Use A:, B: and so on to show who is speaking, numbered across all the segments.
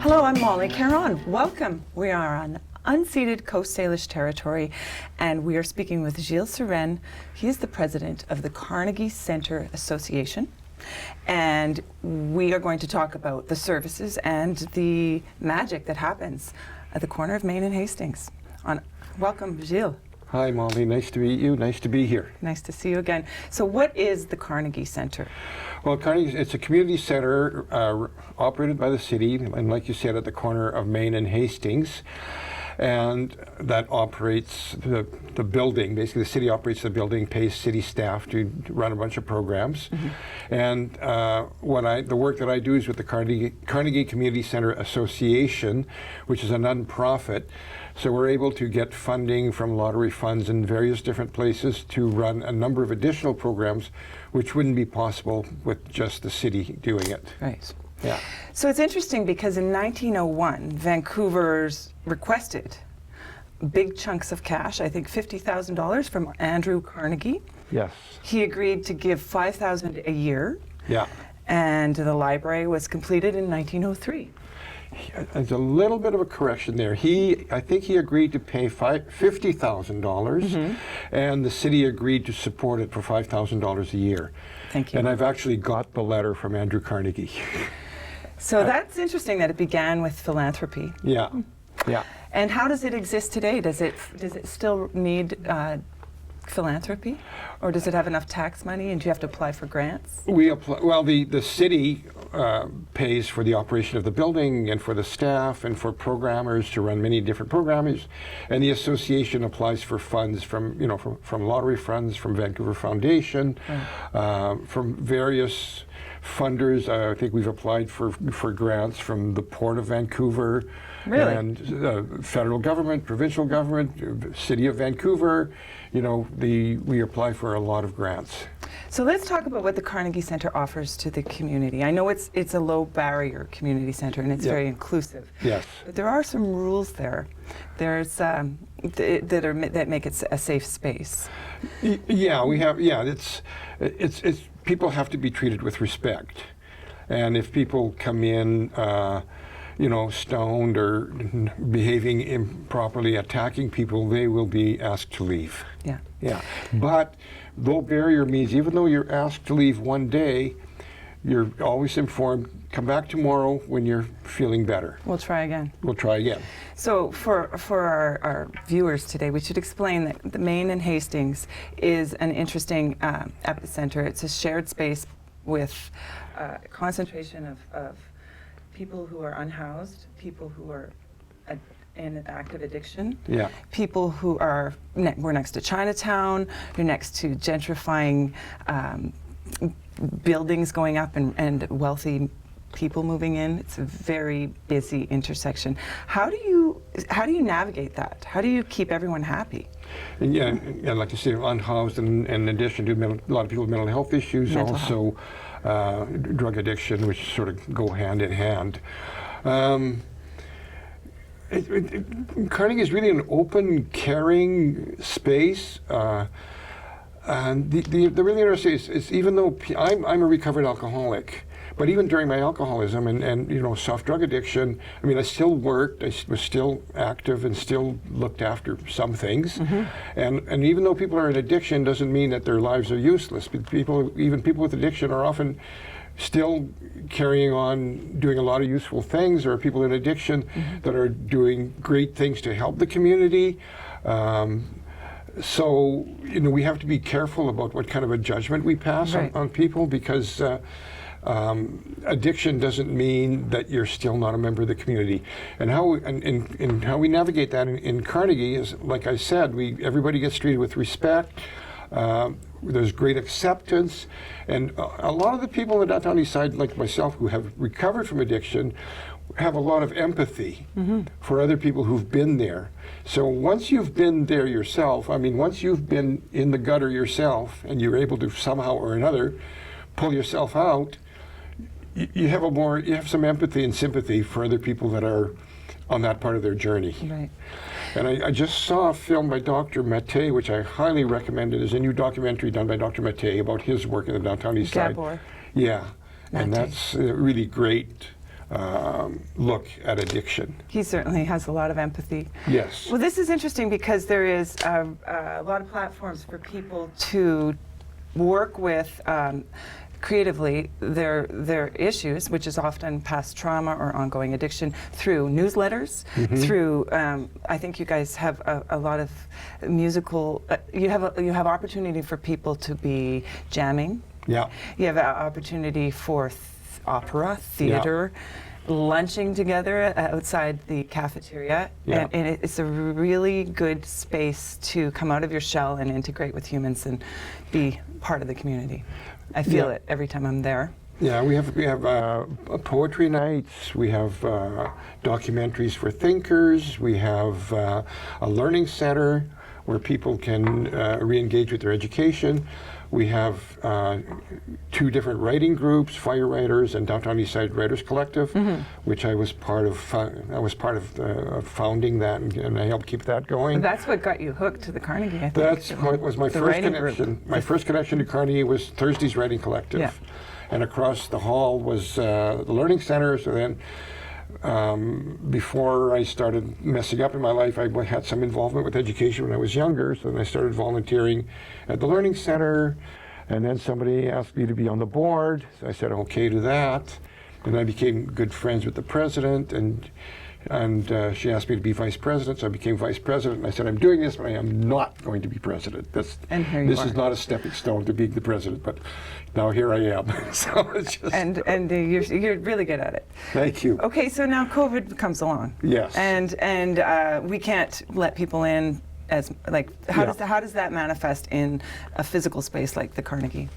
A: Hello, I'm Molly. Caron, welcome. We are on unceded Coast Salish territory, and we are speaking with Gilles Cyrenne. He is the president of the Carnegie Centre Association, and we are going to talk about the services and the magic that happens at the corner of Main and Hastings. Welcome, Gilles.
B: Hi, Molly. Nice to meet you. Nice to be here.
A: Nice to see you again. So what is the Carnegie Centre?
B: Well, Carnegie, it's a community center operated by the city, and like you said, at the corner of Main and Hastings. And that operates the building. Basically, the city operates the building, pays city staff to run a bunch of programs. Mm-hmm. And the work that I do is with the Carnegie Community Centre Association, which is a nonprofit. So we're able to get funding from lottery funds in various different places to run a number of additional programs, which wouldn't be possible with just the city doing it.
A: Right.
B: Yeah.
A: So it's interesting because in 1901, Vancouver's requested big chunks of cash, I think $50,000 from Andrew Carnegie.
B: Yes.
A: He agreed to give $5,000 a year.
B: Yeah.
A: And the library was completed in 1903.
B: There's a little bit of a correction there. I think he agreed to pay $50,000, mm-hmm. and the city agreed to support it for $5,000 a year.
A: Thank you.
B: And I've actually got the letter from Andrew Carnegie.
A: So that's interesting that it began with philanthropy.
B: Yeah, yeah.
A: And how does it exist today? Does it still need philanthropy, or does it have enough tax money, and do you have to apply for grants?
B: We apply. Well, the city pays for the operation of the building and for the staff and for programmers to run many different programs, and the association applies for funds from lottery funds, from Vancouver Foundation, from various funders. I think we've applied for grants from the Port of Vancouver.
A: Really?
B: And federal government, provincial government, City of Vancouver. We apply for a lot of grants.
A: So let's talk about what the Carnegie Centre offers to the community. I know it's a low barrier community centre and it's very inclusive.
B: Yes.
A: But there are some rules there. There's that make it a safe space.
B: Yeah, we have. Yeah, it's people have to be treated with respect, and if people come in, stoned or behaving improperly, attacking people, they will be asked to leave.
A: Yeah.
B: Yeah. But low barrier means even though you're asked to leave one day, you're always informed, come back tomorrow when you're feeling better.
A: We'll try again.
B: We'll try again.
A: So for our viewers today, we should explain that the Main and Hastings is an interesting epicenter. It's a shared space with a concentration of people who are unhoused, people who are in active addiction, people who are, we're next to Chinatown, you're next to gentrifying buildings going up and wealthy people moving in. It's a very busy intersection. How do you navigate that? How do you keep everyone happy?
B: And like you say, unhoused, and in addition to a lot of people with mental health issues, also drug addiction, which sort of go hand in hand. Carnegie is really an open, caring space. And the really interesting is even though I'm a recovered alcoholic, but even during my alcoholism and soft drug addiction, I mean, I still worked, I was still active and still looked after some things. Mm-hmm. And even though people are in addiction doesn't mean that their lives are useless. Even people with addiction are often still carrying on doing a lot of useful things. There are people in addiction mm-hmm. that are doing great things to help the community. So, we have to be careful about what kind of a judgment we pass on people, because addiction doesn't mean that you're still not a member of the community. And how we navigate that in Carnegie is, like I said, everybody gets treated with respect. There's great acceptance, and a lot of the people in the downtown east side, like myself, who have recovered from addiction, have a lot of empathy mm-hmm. for other people who've been there. So once you've been there yourself, once you've been in the gutter yourself, and you're able to somehow or another pull yourself out, you have some empathy and sympathy for other people that are on that part of their journey.
A: Right.
B: And I just saw a film by Dr. Mattei, which I highly recommend. It is a new documentary done by Dr. Mattei about his work in the downtown east side.
A: Gabor.
B: Yeah,
A: Mattei.
B: And that's really great look at addiction.
A: He certainly has a lot of empathy.
B: Yes.
A: Well, this is interesting because there is a lot of platforms for people to work with creatively their issues, which is often past trauma or ongoing addiction, through newsletters, through, I think you guys have a lot of musical, you have opportunity for people to be jamming.
B: Yeah.
A: You have an opportunity for opera, theater, lunching together outside the cafeteria, and it's a really good space to come out of your shell and integrate with humans and be part of the community. I feel it every time I'm there.
B: Yeah, we have poetry nights. We have documentaries for thinkers. We have a learning center where people can re-engage with their education. We have 2 different writing groups, Fire Writers and Downtown Eastside Writers Collective, which I was part of. Founding that, and I helped keep that going.
A: That's what got you hooked to the Carnegie, I think.
B: That's what was my first connection. My first connection to Carnegie was Thursday's Writing Collective.
A: Yeah.
B: And across the hall was the Learning Center. So then, before I started messing up in my life, I had some involvement with education when I was younger. So then I started volunteering at the Learning Center. And then somebody asked me to be on the board. So I said okay to that. And I became good friends with the president. And she asked me to be vice president, so I became vice president. And I said, I'm doing this, but I am not going to be president. This is not a stepping stone to being the president, but now here I am. So it's just
A: and you're really good at it.
B: Thank you.
A: Okay, so now COVID comes along.
B: Yes.
A: And we can't let people in as how does that manifest in a physical space like the Carnegie?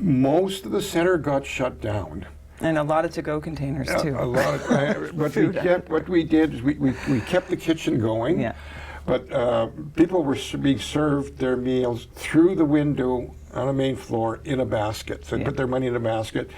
B: Most of the center got shut down.
A: And a lot of to-go containers too.
B: A lot of, what we did is we kept the kitchen going. Yeah. But people were being served their meals through the window on the main floor in a basket. So they put their money in a basket,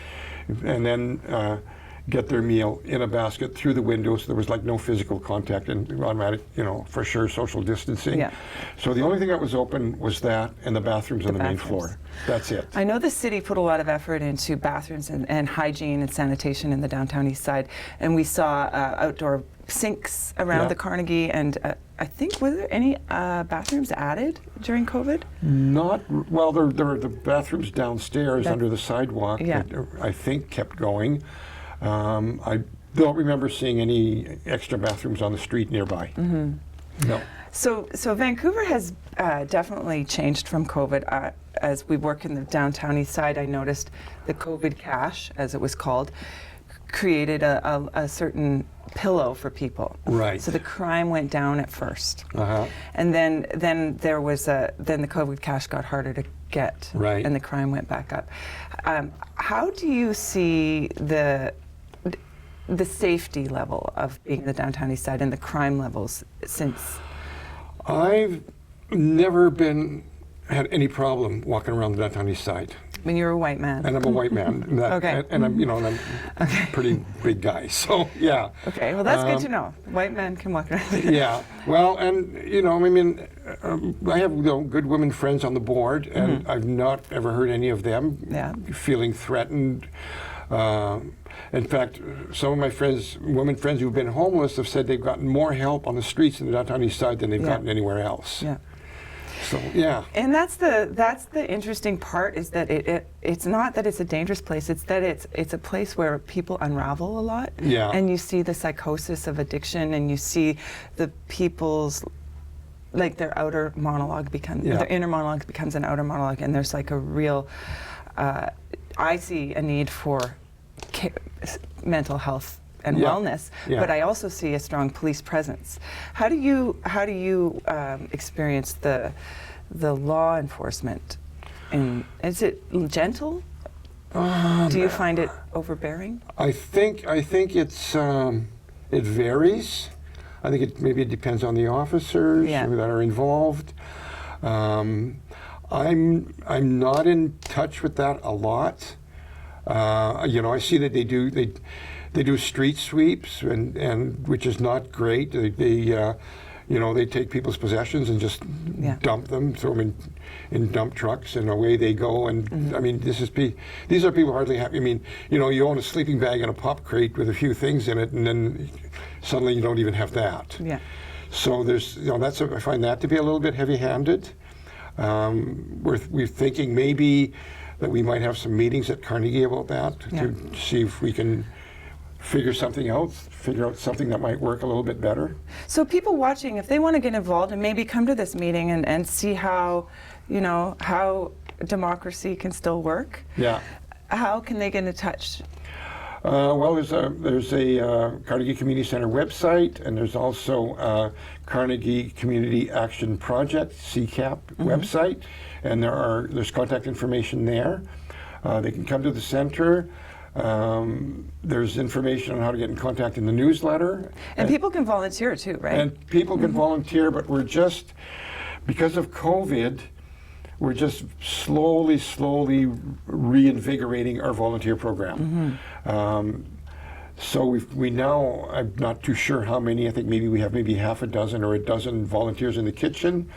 B: and then get their meal in a basket through the window. So there was like no physical contact and automatic, for sure, social distancing. Yeah. So the only thing that was open was that and the bathrooms on the main floor. That's it.
A: I know the city put a lot of effort into bathrooms and hygiene and sanitation in the downtown east side, and we saw outdoor sinks around the Carnegie, and I think, were there any bathrooms added during COVID?
B: Well, there were the bathrooms downstairs under the sidewalk that I think kept going. I don't remember seeing any extra bathrooms on the street nearby. No.
A: So Vancouver has definitely changed from COVID. As we work in the downtown east side, I noticed the COVID cash, as it was called, created a certain pillow for people.
B: Right.
A: So the crime went down at first.
B: Uh-huh.
A: And then there was then the COVID cash got harder to get.
B: Right.
A: And the crime went back up. How do you see the safety level of being in the downtown east side and the crime levels since?
B: I've never had any problem walking around the downtown east side.
A: I mean, you're a white man.
B: And I'm a white man.
A: Okay.
B: And I'm, I'm a pretty big guy. So, yeah.
A: Okay, well, that's good to know. White men can walk around.
B: Yeah. Well, and, I have good women friends on the board, and I've not ever heard any of them feeling threatened. In fact, some of my women friends who've been homeless have said they've gotten more help on the streets in the downtown east side than they've gotten anywhere else. Yeah. So, yeah.
A: And that's the interesting part, is that it's not that it's a dangerous place, it's that it's a place where people unravel a lot.
B: Yeah.
A: And you see the psychosis of addiction, and you see the people's, like, their outer monologue their inner monologue becomes an outer monologue, and there's like a real, I see a need for mental health and wellness, but I also see a strong police presence. How do you experience the law enforcement? And is it gentle? Do you find it overbearing?
B: I think it's it varies. I think maybe it depends on the officers that are involved. I'm not in touch with that a lot. I see that they do street sweeps, and which is not great. They you know, they take people's possessions and just dump them, throw them in dump trucks, and away they go. And I mean, these are people hardly happy. I mean, you know, you own a sleeping bag and a pop crate with a few things in it, and then suddenly you don't even have that.
A: Yeah.
B: So there's, you know, I find that to be a little bit heavy-handed. We're thinking maybe that we might have some meetings at Carnegie about that to see if we can figure out something that might work a little bit better.
A: So people watching, if they want to get involved and maybe come to this meeting and see how, you know, how democracy can still work, how can they get in touch?
B: Well, there's a Carnegie Community Centre website, and there's also Carnegie Community Action Project (CCAP) website, and there's contact information there. They can come to the centre. There's information on how to get in contact in the newsletter.
A: And people can volunteer too, right?
B: And people can volunteer, but we're just, because of COVID, we're just slowly reinvigorating our volunteer program. So we now, I'm not too sure how many, I think maybe we have maybe half a dozen or a dozen volunteers in the kitchen,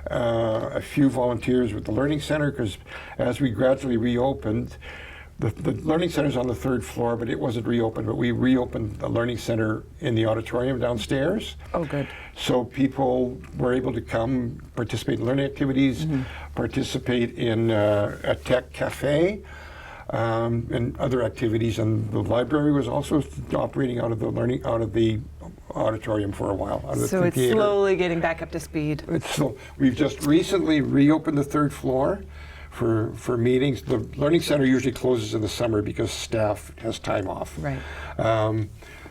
B: a few volunteers with the Learning Centre, because as we gradually reopened, the Learning Centre's on the 3rd floor, but it wasn't reopened, but we reopened the Learning Centre in the auditorium downstairs.
A: Oh, good.
B: So people were able to come, participate in learning activities, participate in a tech cafe, and other activities. And the library was also operating out of the auditorium for a while.
A: So it's slowly getting back up to speed.
B: We've just recently reopened the 3rd floor for meetings. The Learning Centre usually closes in the summer because staff has time off.
A: Right.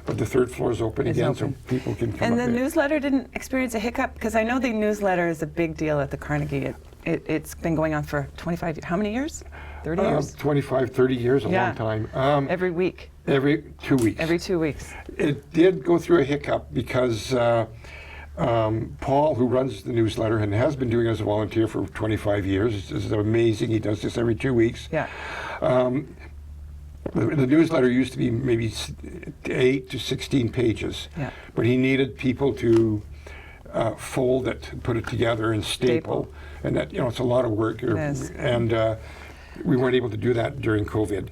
B: But the 3rd floor is open again, so people can come
A: And
B: up.
A: the newsletter didn't experience a hiccup? Because I know the newsletter is a big deal at the Carnegie. It's been going on for 25 years. How many years? 30 years?
B: 25, 30 years, a long time.
A: Every week?
B: Every 2 weeks.
A: Every 2 weeks.
B: It did go through a hiccup because Paul, who runs the newsletter and has been doing it as a volunteer for 25 years, is amazing. He does this every 2 weeks.
A: Yeah.
B: The newsletter used to be maybe 8 to 16 pages, but he needed people to fold it, put it together, and staple. And that, you know, it's a lot of work. And we weren't able to do that during COVID.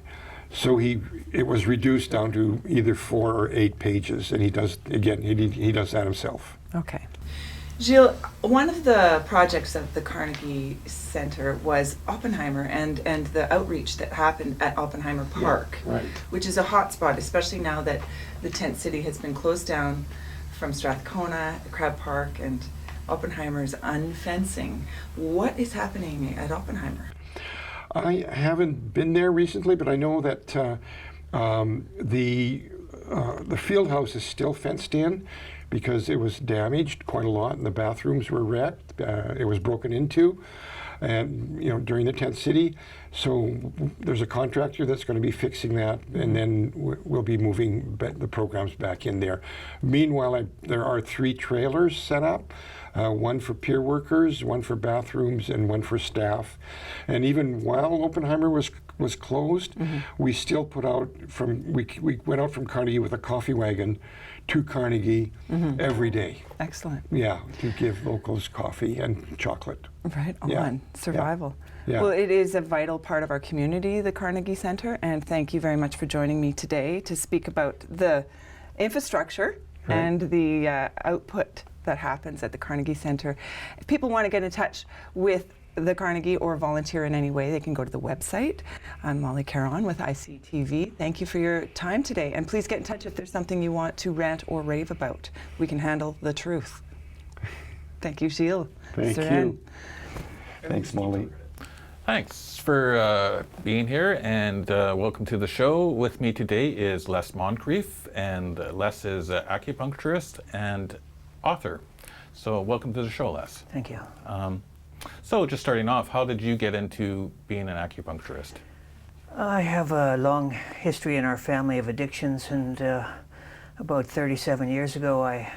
B: So it was reduced down to either 4 or 8 pages, and he does that himself.
A: Okay. Gilles, one of the projects of the Carnegie Centre was Oppenheimer and the outreach that happened at Oppenheimer Park, which is a hotspot, especially now that the tent city has been closed down from Strathcona, Crab Park, and Oppenheimer's unfencing. What is happening at Oppenheimer?
B: I haven't been there recently, but I know that the field house is still fenced in because it was damaged quite a lot, and the bathrooms were wrecked. It was broken into, and during the tent city. So there's a contractor that's going to be fixing that, and then we'll be moving the programs back in there. Meanwhile, there are 3 trailers set up. One for peer workers, one for bathrooms, and one for staff. And even while Oppenheimer was closed, we still put out we went out from Carnegie with a coffee wagon to Carnegie every day.
A: Excellent.
B: Yeah, to give locals coffee and chocolate.
A: Right on. Survival.
B: Yeah.
A: Well, it is a vital part of our community, the Carnegie Centre, and thank you very much for joining me today to speak about the infrastructure and the output that happens at the Carnegie Centre. If people want to get in touch with the Carnegie or volunteer in any way, they can go to the website. I'm Molly Caron with ICTV. Thank you for your time today, and please get in touch if there's something you want to rant or rave about. We can handle the truth. Thank you, Gilles.
B: Thank you. Thanks, Molly.
C: Thanks for being here, and welcome to the show. With me today is Les Moncrief, and Les is an acupuncturist and author. So welcome to the show, Les.
D: Thank you.
C: So just starting off, how did you get into being an acupuncturist?
D: I have a long history in our family of addictions, and about 37 years ago I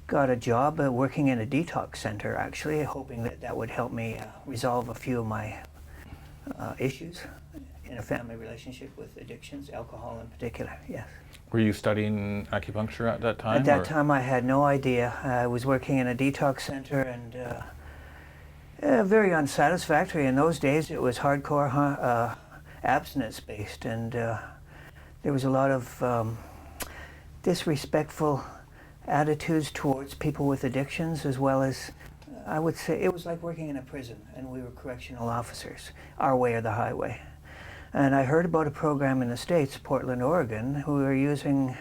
D: got a job working in a detox center, actually, hoping that would help me resolve a few of my issues in a family relationship with addictions, alcohol in particular, yes.
C: Were you studying acupuncture at that time?
D: At that
C: or-
D: time I had no idea. I was working in a detox center and very unsatisfactory. In those days it was hardcore abstinence-based, and there was a lot of disrespectful attitudes towards people with addictions, as well as, I would say, it was like working in a prison, and we were correctional officers, our way or the highway. And I heard about a program in the States, Portland, Oregon, who were using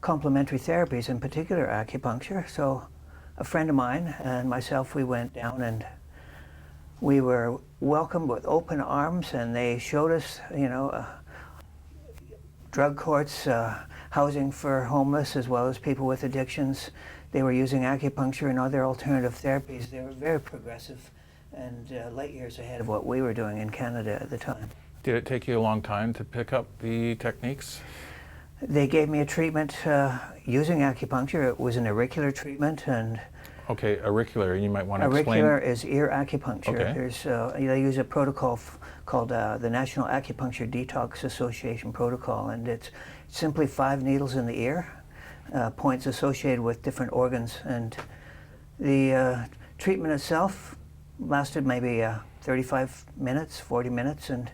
D: complementary therapies, in particular acupuncture. So a friend of mine and myself, we went down and we were welcomed with open arms, and they showed us, you know, drug courts, housing for homeless as well as people with addictions. They were using acupuncture and other alternative therapies. They were very progressive and light years ahead of what we were doing in Canada at the time.
C: Did it take you a long time to pick up the techniques?
D: They gave me a treatment using acupuncture. It was an auricular treatment, and
C: Okay, auricular, you might want to explain.
D: auricular is ear acupuncture.
C: Okay.
D: There's they use a protocol called the National Acupuncture Detox Association protocol, and it's simply 5 needles in the ear, points associated with different organs, and the treatment itself lasted maybe 35 minutes, 40 minutes, and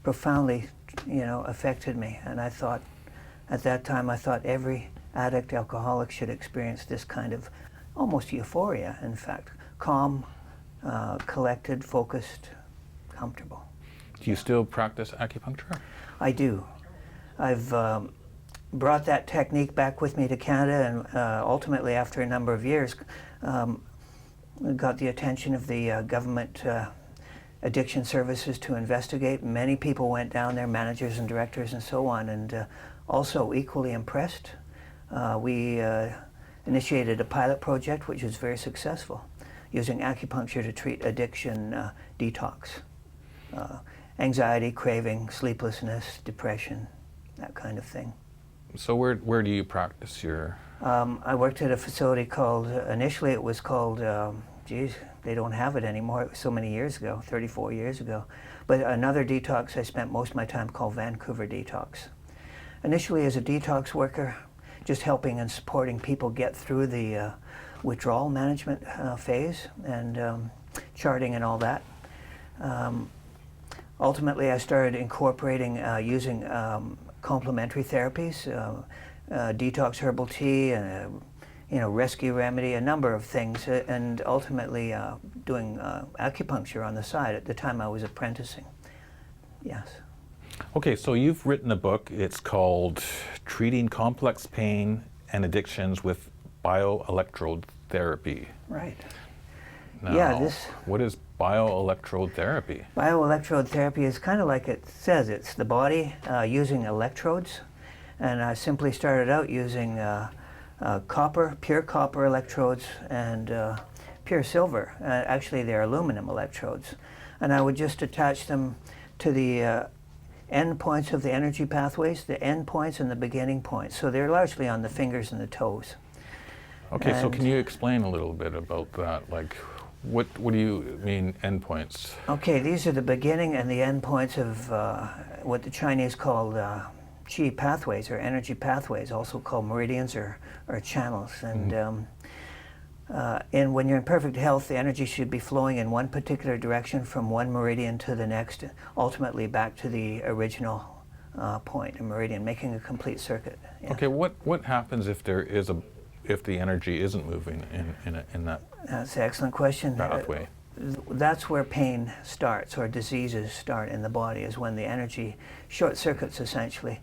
D: profoundly, you know, affected me. And I thought, at that time, I thought every addict, alcoholic should experience this kind of almost euphoria, in fact. Calm, collected, focused, comfortable.
C: Do you still practice acupuncture?
D: I do. I've brought that technique back with me to Canada, and ultimately, after a number of years, got the attention of the government addiction services to investigate. Many people went down there, managers and directors and so on, and also equally impressed. We initiated a pilot project which was very successful, using acupuncture to treat addiction detox. Anxiety, craving, sleeplessness, depression, that kind of thing.
C: So where do you practice your...
D: I worked at a facility called, initially it was called, geez, they don't have it anymore. It was so many years ago, 34 years ago. But another detox I spent most of my time called Vancouver Detox. Initially as a detox worker, just helping and supporting people get through the withdrawal management phase and charting and all that. Ultimately, I started incorporating using complementary therapies, detox herbal tea, and you know, rescue remedy, a number of things, and ultimately doing acupuncture on the side. At the time, I was apprenticing. Yes.
C: Okay, so you've written a book. It's called Treating Complex Pain and Addictions with Bio-electrode Therapy.
D: Right.
C: Now,
D: Yeah,
C: what is Bio-electrode Therapy?
D: Bioelectrode therapy is kind of like it says. It's the body using electrodes, and I simply started out using copper, pure copper electrodes, and pure silver. Actually, they're aluminum electrodes, and I would just attach them to the end points of the energy pathways, the end points and the beginning points. So they're largely on the fingers and the toes.
C: Okay, so
D: And-
C: can you explain a little bit about that? Like, what do you mean endpoints?
D: Okay, these are the beginning and the end points of what the Chinese call qi pathways, or energy pathways, also called meridians or channels. And when you're in perfect health, the energy should be flowing in one particular direction from one meridian to the next, ultimately back to the original point, a meridian, making a complete circuit. Yeah.
C: Okay, what happens if if the energy isn't moving in that
D: That's an excellent question.
C: pathway?
D: That's where pain starts, or diseases start in the body, is when the energy short circuits, essentially.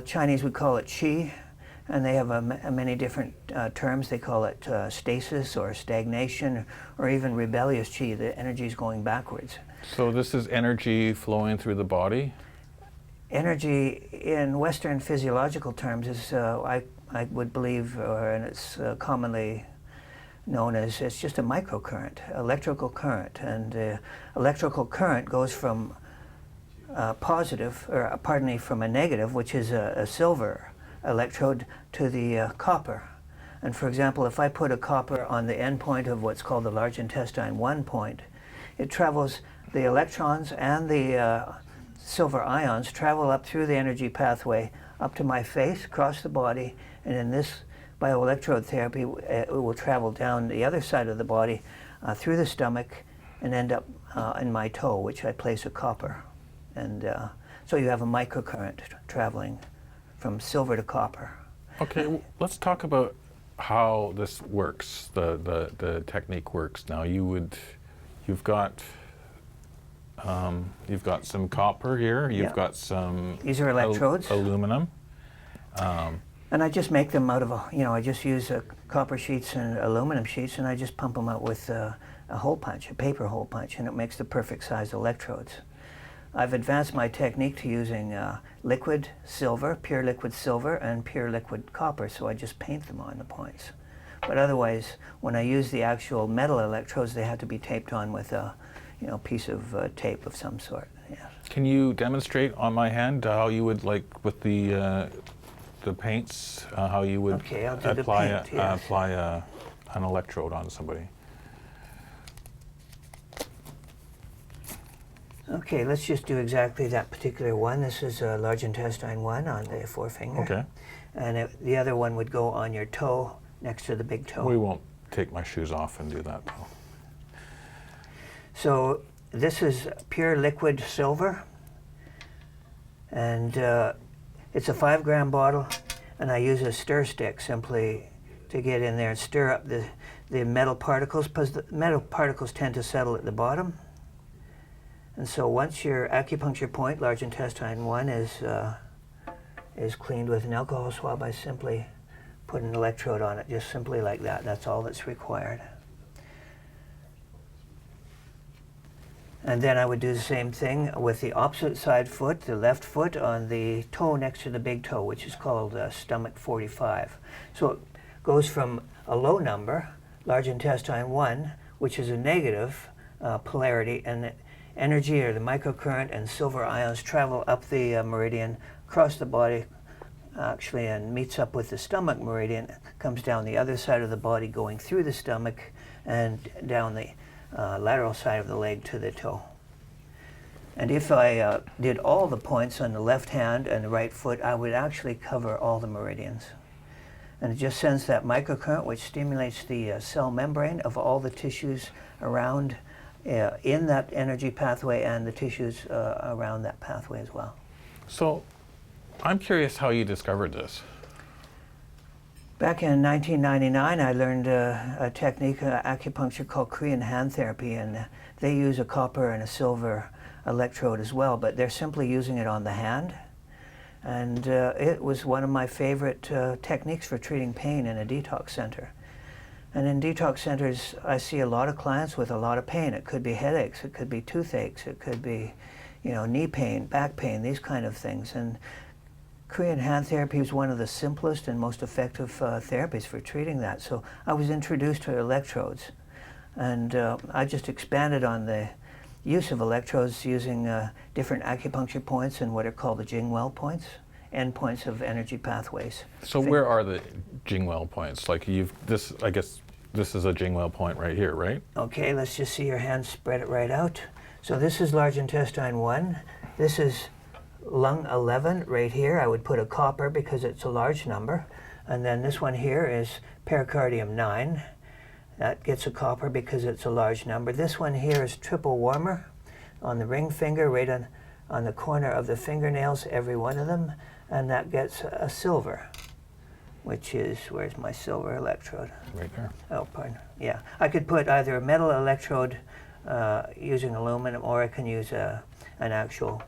D: Chinese would call it qi, and they have many different terms. They call it stasis or stagnation, or even rebellious qi. The energy is going backwards.
C: So this is energy flowing through the body?
D: Energy, in Western physiological terms, is I would believe, and it's commonly known as, it's just a microcurrent, electrical current. And electrical current goes from positive, or pardon me, from a negative, which is a silver electrode, to the copper. And for example, if I put a copper on the end point of what's called the large intestine 1 point, it travels the electrons and the silver ions travel up through the energy pathway up to my face, across the body, and in this bioelectrode therapy, it will travel down the other side of the body through the stomach and end up in my toe, which I place a copper. And so you have a microcurrent traveling from silver to copper.
C: Okay, let's talk about how this works, the technique works. Now you've got some copper here, you've got some
D: These are electrodes.
C: Aluminum.
D: And I just make them out of, I just use copper sheets and aluminum sheets, and I just pump them out with a hole punch, a paper hole punch, and it makes the perfect size electrodes. I've advanced my technique to using liquid silver, pure liquid silver, and pure liquid copper, so I just paint them on the points. But otherwise, when I use the actual metal electrodes, they have to be taped on with a piece of tape of some sort. Yeah.
C: Can you demonstrate on my hand how you would, like with the paints, how you would
D: Okay, I'll do
C: apply,
D: the paint, yes.
C: apply an electrode on somebody?
D: Okay, let's just do exactly that particular one. This is a large intestine 1 on the forefinger.
C: Okay.
D: And the other one would go on your toe next to the big toe.
C: We won't take my shoes off and do that though.
D: So this is pure liquid silver, and it's a 5-gram bottle, and I use a stir stick simply to get in there and stir up the metal particles, because the metal particles tend to settle at the bottom. And so once your acupuncture point, large intestine 1, is cleaned with an alcohol swab, I simply put an electrode on it, just simply like that. That's all that's required. And then I would do the same thing with the opposite side foot, the left foot, on the toe next to the big toe, which is called stomach 45. So it goes from a low number, large intestine 1, which is a negative polarity, and the energy or the microcurrent and silver ions travel up the meridian, across the body, actually, and meets up with the stomach meridian, comes down the other side of the body, going through the stomach and down the lateral side of the leg to the toe. And if I did all the points on the left hand and the right foot, I would actually cover all the meridians. And it just sends that microcurrent, which stimulates the cell membrane of all the tissues around in that energy pathway and the tissues around that pathway as well.
C: So I'm curious how you discovered this.
D: Back in 1999, I learned a technique, acupuncture, called Korean hand therapy, and they use a copper and a silver electrode as well, but they're simply using it on the hand. And it was one of my favorite techniques for treating pain in a detox center. And in detox centers, I see a lot of clients with a lot of pain. It could be headaches, it could be toothaches, it could be, knee pain, back pain, these kind of things. And Korean hand therapy is one of the simplest and most effective therapies for treating that. So I was introduced to electrodes, and I just expanded on the use of electrodes using different acupuncture points and what are called the Jingwell points, endpoints of energy pathways.
C: So where are the Jingwell points? Like I guess this is a Jingwell point right here, right?
D: Okay, let's just see your hand, spread it right out. So this is large intestine 1. This is lung 11 right here. I would put a copper because it's a large number. And then this one here is pericardium 9. That gets a copper because it's a large number. This one here is triple warmer on the ring finger, right on the corner of the fingernails, every one of them. And that gets a silver, which is, where's my silver electrode?
C: Right there.
D: Oh, pardon. Yeah. I could put either a metal electrode using aluminum, or I can use an actual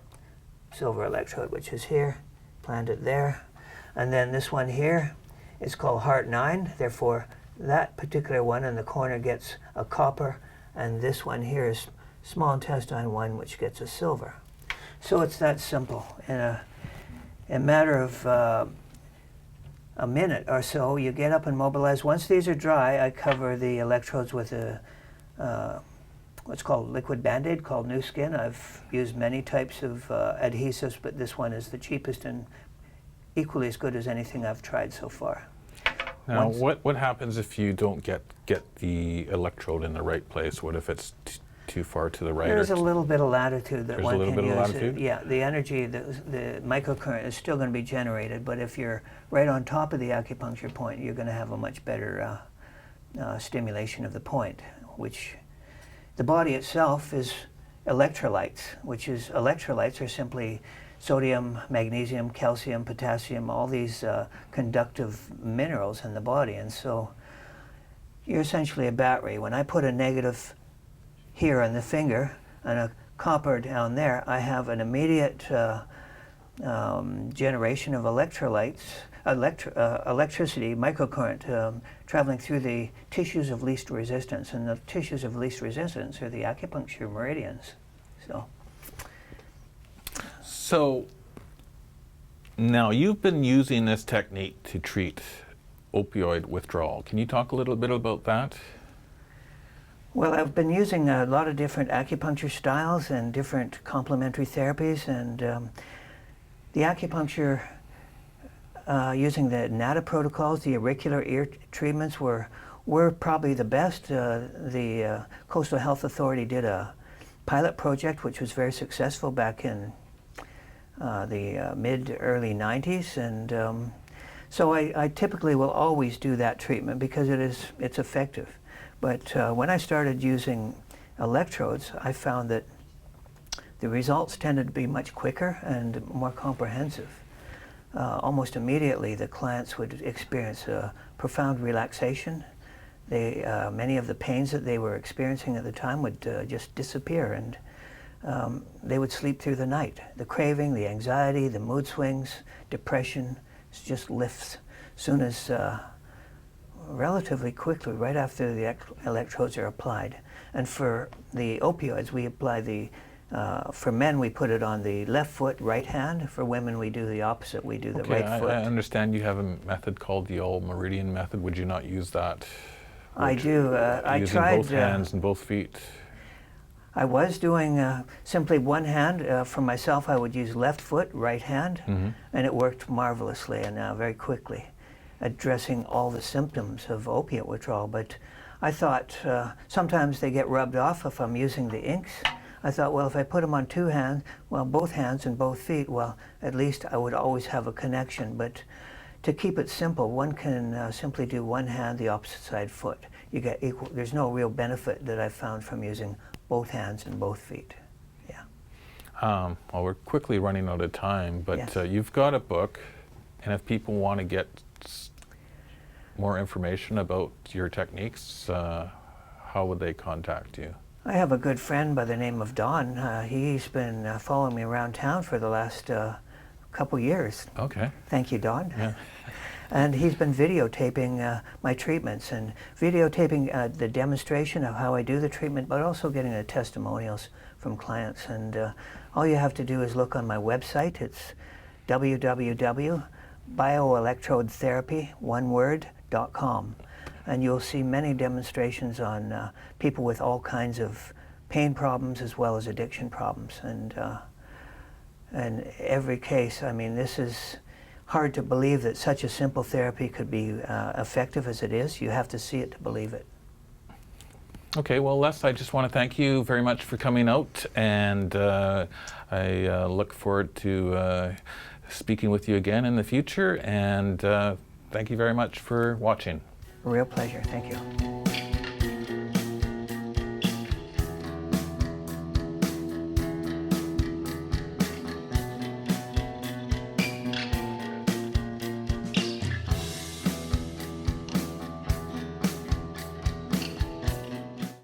D: silver electrode, which is here, plant it there. And then this one here is called heart 9, therefore that particular one in the corner gets a copper, and this one here is small intestine 1, which gets a silver. So it's that simple. In a matter of a minute or so, you get up and mobilize. Once these are dry, I cover the electrodes with a what's called liquid Band-Aid called New Skin. I've used many types of adhesives, but this one is the cheapest and equally as good as anything I've tried so far.
C: Now, what happens if you don't get the electrode in the right place? What if it's too far to the right?
D: There's a little bit of latitude that
C: There's a
D: one
C: little
D: can
C: bit of
D: use.
C: latitude?
D: Yeah, the energy, the microcurrent is still going to be generated, but if you're right on top of the acupuncture point, you're going to have a much better stimulation of the point, which the body itself is electrolytes, electrolytes are simply sodium, magnesium, calcium, potassium, all these conductive minerals in the body. And so you're essentially a battery. When I put a negative here on the finger and a copper down there, I have an immediate generation of electrolytes, electricity, microcurrent, traveling through the tissues of least resistance. And the tissues of least resistance are the acupuncture meridians.
C: So now you've been using this technique to treat opioid withdrawal. Can you talk a little bit about that?
D: Well, I've been using a lot of different acupuncture styles and different complementary therapies, and the acupuncture using the NATA protocols, the auricular ear treatments were probably the best. The Coastal Health Authority did a pilot project which was very successful back in the mid-early 90s, and so I typically will always do that treatment because it's effective. But when I started using electrodes, I found that the results tended to be much quicker and more comprehensive. Almost immediately, the clients would experience a profound relaxation. Many of the pains that they were experiencing at the time would just disappear, and they would sleep through the night. The craving, the anxiety, the mood swings, depression just lifts as soon as relatively quickly, right after the electrodes are applied. And for the opioids, we apply for men, we put it on the left foot, right hand. For women, we do the opposite. We do the right foot.
C: I understand you have a method called the all-meridian method. Would you not use that?
D: I do. I
C: using
D: tried
C: both hands and both feet.
D: I was doing simply one hand. For myself, I would use left foot, right hand, and it worked marvelously and very quickly, addressing all the symptoms of opiate withdrawal. But I thought sometimes they get rubbed off if I'm using the inks. I thought, well, if I put them on two hands, well, both hands and both feet, well, at least I would always have a connection. But to keep it simple, one can simply do one hand, the opposite side foot. You get equal. There's no real benefit that I've found from using both hands and both feet. Yeah.
C: Well, we're quickly running out of time, but
D: Yes.
C: You've got a book, and if people want to get more information about your techniques, how would they contact you?
D: I have a good friend by the name of Don. He's been following me around town for the last couple years.
C: Okay.
D: Thank you, Don.
C: Yeah.
D: And he's been videotaping my treatments and videotaping the demonstration of how I do the treatment, but also getting the testimonials from clients. And all you have to do is look on my website. It's www.Bioeletrode Therapy, one word.com. And you'll see many demonstrations on people with all kinds of pain problems as well as addiction problems. And every case, I mean, this is hard to believe that such a simple therapy could be effective as it is. You have to see it to believe it.
C: Okay, well, Les, I just want to thank you very much for coming out, and I look forward to speaking with you again in the future, and thank you very much for watching.
D: A real pleasure. Thank you.